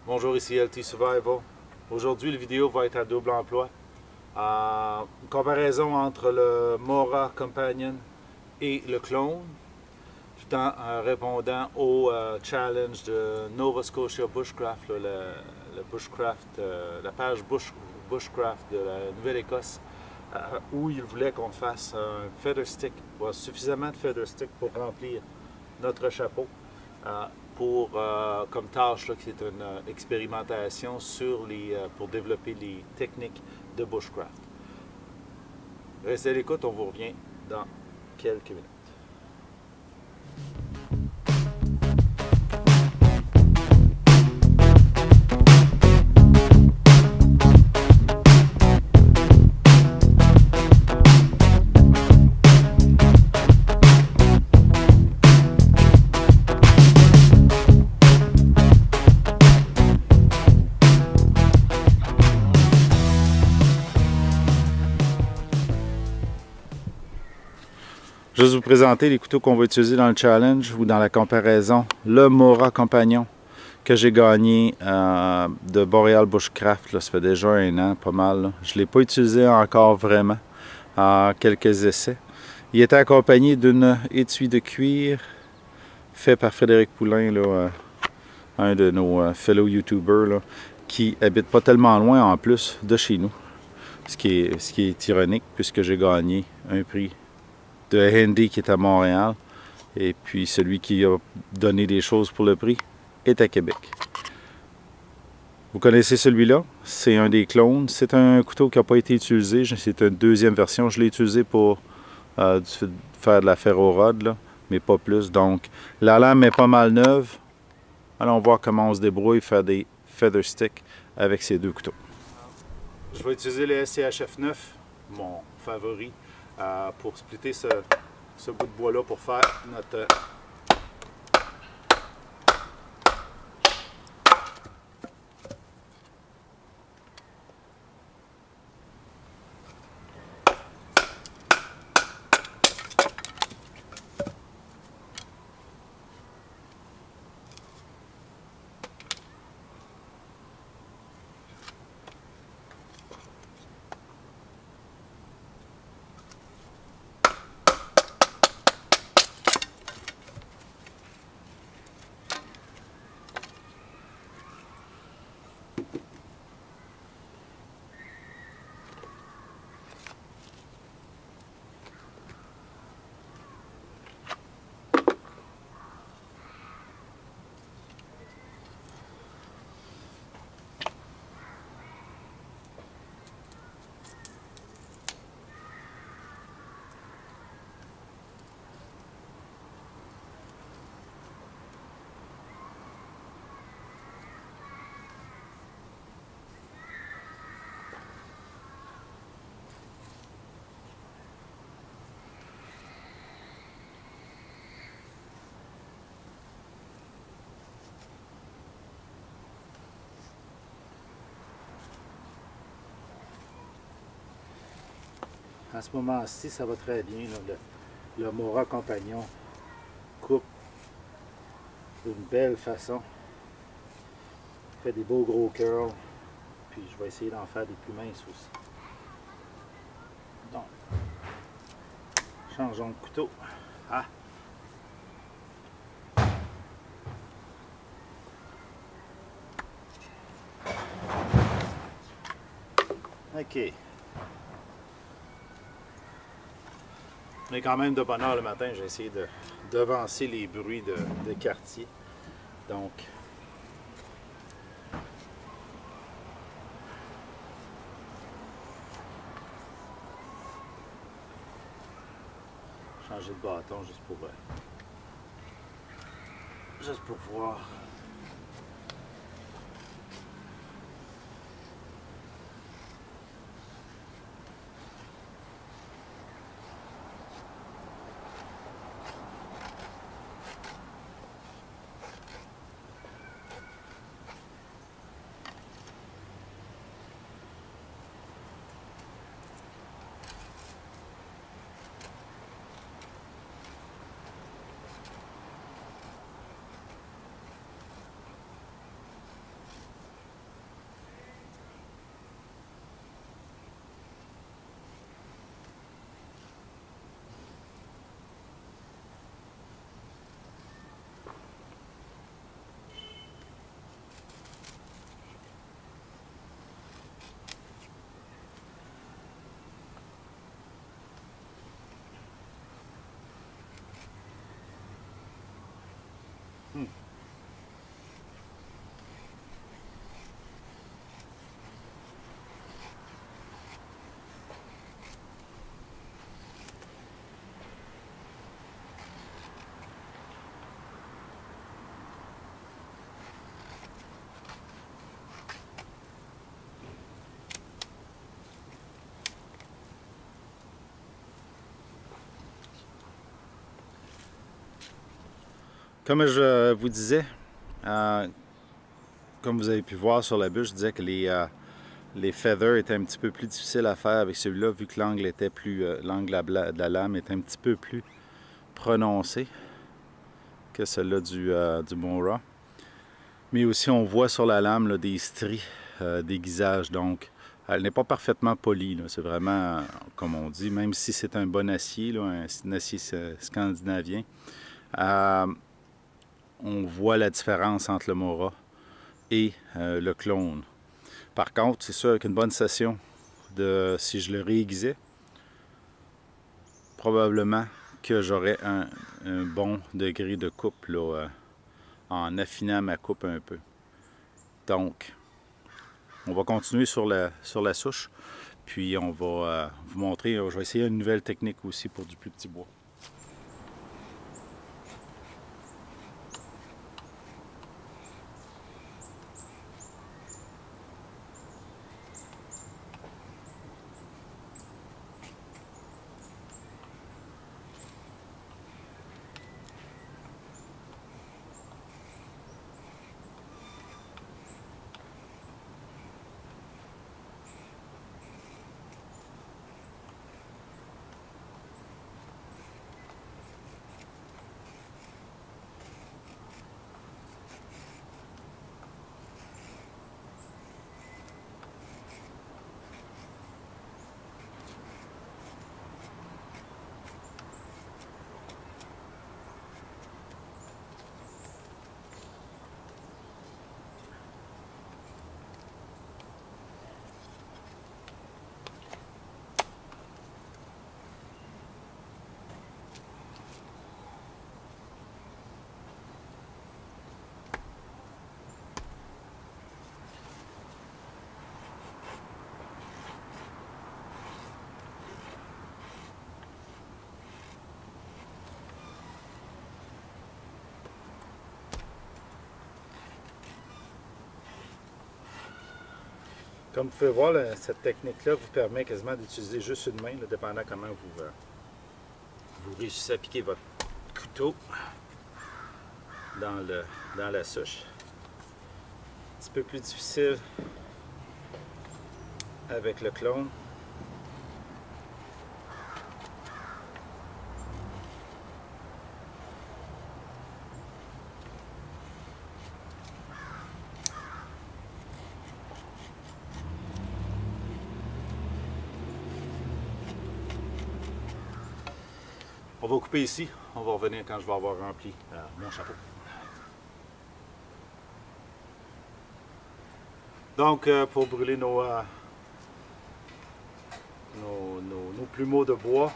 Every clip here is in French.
Bonjour, ici LT Survival. Aujourd'hui, la vidéo va être à double emploi. Une comparaison entre le Mora Companion et le clone, tout en répondant au challenge de Nova Scotia Bushcraft, le Bushcraft, la page Bushcraft de la Nouvelle-Écosse, où il voulait qu'on fasse un feather stick, suffisamment de feather stick pour remplir notre chapeau. Comme tâche, là, qui est une expérimentation pour développer les techniques de bushcraft. Restez à l'écoute, on vous revient dans quelques minutes. Juste vous présenter les couteaux qu'on va utiliser dans le challenge ou dans la comparaison. Le Mora Compagnon que j'ai gagné de Boreal Bushcraft, là, ça fait déjà un an, pas mal. Là. Je ne l'ai pas utilisé encore vraiment, quelques essais. Il était accompagné d'une étui de cuir fait par Frédéric Poulain, là, un de nos fellow YouTubers là, qui habite pas tellement loin en plus de chez nous. Ce qui est ironique puisque j'ai gagné un prix de Handy qui est à Montréal et puis celui qui a donné des choses pour le prix est à Québec. Vous connaissez celui-là, c'est un des clones, c'est un couteau qui n'a pas été utilisé, c'est une deuxième version, je l'ai utilisé pour faire de la ferro-rod, là, mais pas plus, donc la lame est pas mal neuve. Allons voir comment on se débrouille faire des feather sticks avec ces deux couteaux. Je vais utiliser le SCHF 9, mon favori, pour splitter ce bout de bois-là pour faire notre En ce moment-ci, ça va très bien. Là, le Mora Compagnon coupe d'une belle façon. Fait des beaux gros curls. Puis je vais essayer d'en faire des plus minces aussi. Donc, changeons de couteau. Ah! OK. Mais quand même de bonne heure le matin, j'ai essayé de devancer les bruits de quartier. Donc, changer de bâton juste pour voir. Comme je vous disais, comme vous avez pu voir sur la bûche, je disais que les feathers étaient un petit peu plus difficiles à faire avec celui-là, vu que l'angle était plus, l'angle de la lame était un petit peu plus prononcé que celui-là du Mora. Mais aussi, on voit sur la lame là, des stries d'aiguisage, donc elle n'est pas parfaitement polie. C'est vraiment, comme on dit, même si c'est un bon acier, là, un acier scandinavien, on voit la différence entre le Mora et le clone. Par contre, c'est sûr qu'une bonne session, si je le réaiguisais, probablement que j'aurais un bon degré de coupe là, en affinant ma coupe un peu. Donc, on va continuer sur la souche, puis on va vous montrer, je vais essayer une nouvelle technique aussi pour du plus petit bois. Comme vous pouvez voir, là, cette technique-là vous permet quasiment d'utiliser juste une main, là, dépendant comment vous réussissez à piquer votre couteau dans la souche. Un petit peu plus difficile avec le clone. On va couper ici, on va revenir quand je vais avoir rempli mon chapeau. Donc, pour brûler nos plumeaux de bois,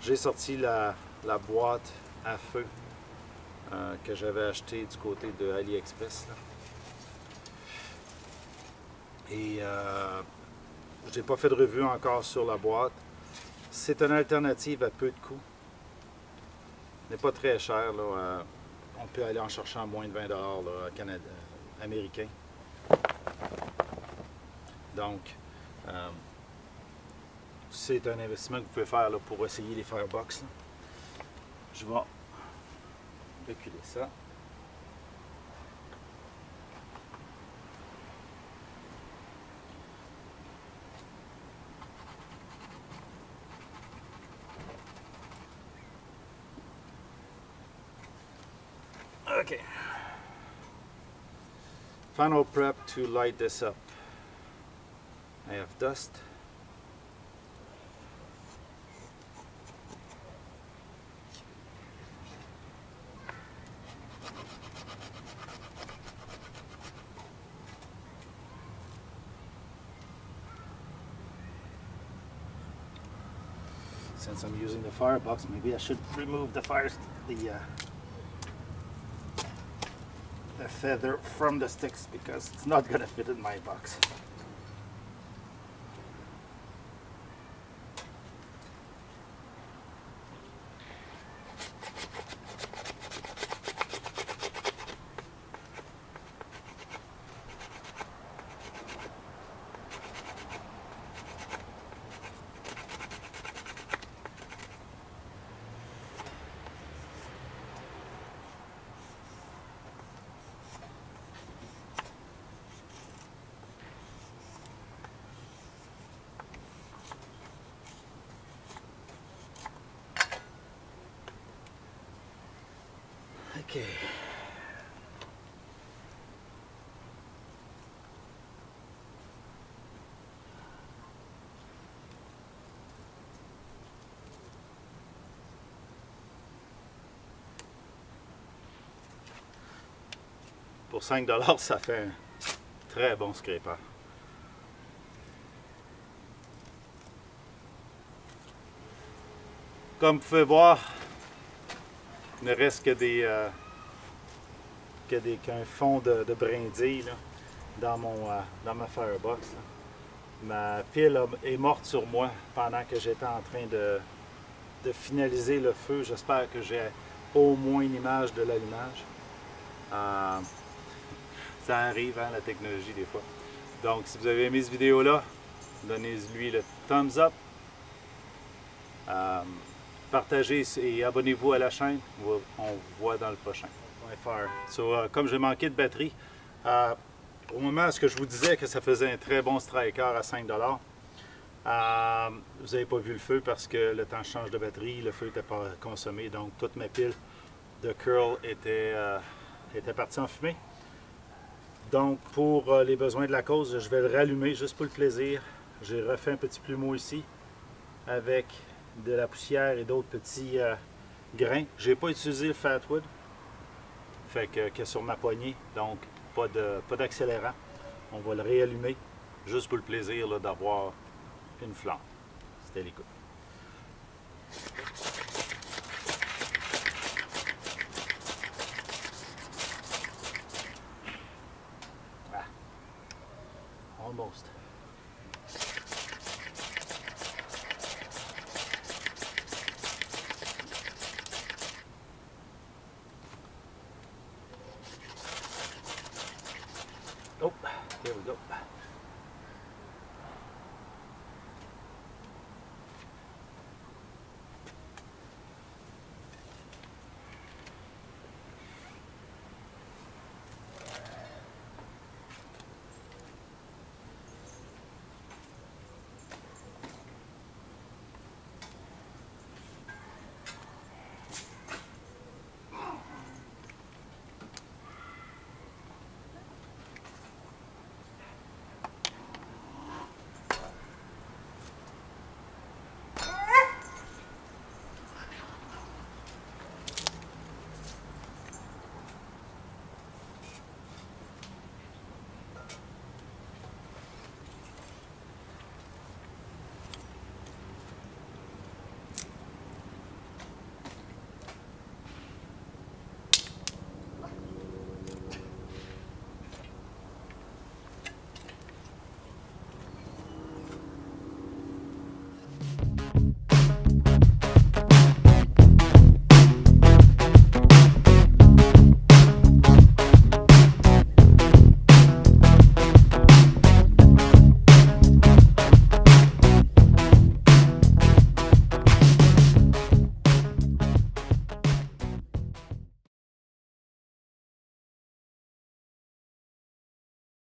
j'ai sorti la boîte à feu que j'avais acheté du côté de AliExpress. Là. Et je n'ai pas fait de revue encore sur la boîte. C'est une alternative à peu de coûts. Elle n'est pas très cher. Là. On peut aller en chercher en moins de 20$ là, américain. Donc, c'est un investissement que vous pouvez faire là, pour essayer les Firebox. Là. Je vais reculer ça. Okay. Final prep to light this up. I have dust. Since I'm using the firebox, maybe I should remove the feather from the sticks because it's not gonna fit in my box. OK. Pour 5 $, ça fait un très bon scraper. Comme vous pouvez voir, il ne reste que qu'un fond de brindille là, dans ma firebox. Là. Ma pile est morte sur moi pendant que j'étais en train de finaliser le feu. J'espère que j'ai au moins une image de l'allumage. Ça arrive, hein, la technologie des fois. Donc, si vous avez aimé cette vidéo-là, donnez-lui le thumbs up. Partagez et abonnez-vous à la chaîne. On vous voit dans le prochain. So, comme j'ai manqué de batterie, au moment où je vous disais que ça faisait un très bon striker à 5 $, vous n'avez pas vu le feu parce que le temps que je change de batterie, le feu n'était pas consommé. Donc, toutes mes piles de curl étaient parties en fumée. Donc, pour les besoins de la cause, je vais le rallumer juste pour le plaisir. J'ai refait un petit plumeau ici avec de la poussière et d'autres petits grains. Je n'ai pas utilisé le Fatwood, fait que sur ma poignée, donc pas d'accélérant. On va le réallumer juste pour le plaisir d'avoir une flamme. C'était l'écoute. Ah. Almost. Oh, there we go.